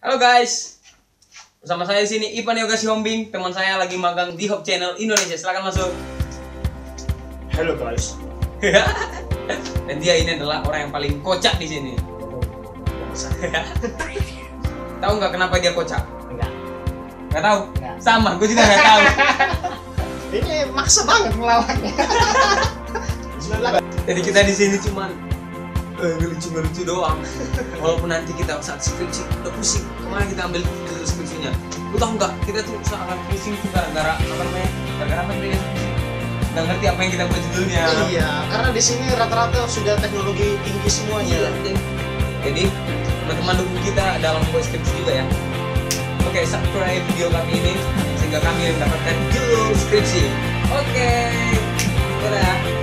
Halo guys, bersama saya di sini Ivan Yoga Sihombing. Teman saya lagi magang di Hop Channel Indonesia. Silakan masuk. Halo guys. Dan dia ini adalah orang yang paling kocak di sini. Tahu nggak kenapa dia kocak? Nggak tahu? Nggak. Sama, gue juga nggak tahu. Ini maksa banget melawannya. Jadi kita di sini cuman ngelucu doang. Walaupun nanti kita saat skripsi udah pusing, kemana kita ambil skripsinya? Lu tahu nggak? Kita tuh sangat pusing tuh gara-gara apa namanya? Gara-gara apa dia? Nggak ngerti apa yang kita buat judulnya. Iya, karena di sini rata-rata sudah teknologi tinggi semuanya. Jadi teman-teman dukung kita dalam membuat skripsi juga ya. Oke, subscribe video kami ini sehingga kami mendapatkan judul skripsi. Oke, dadah.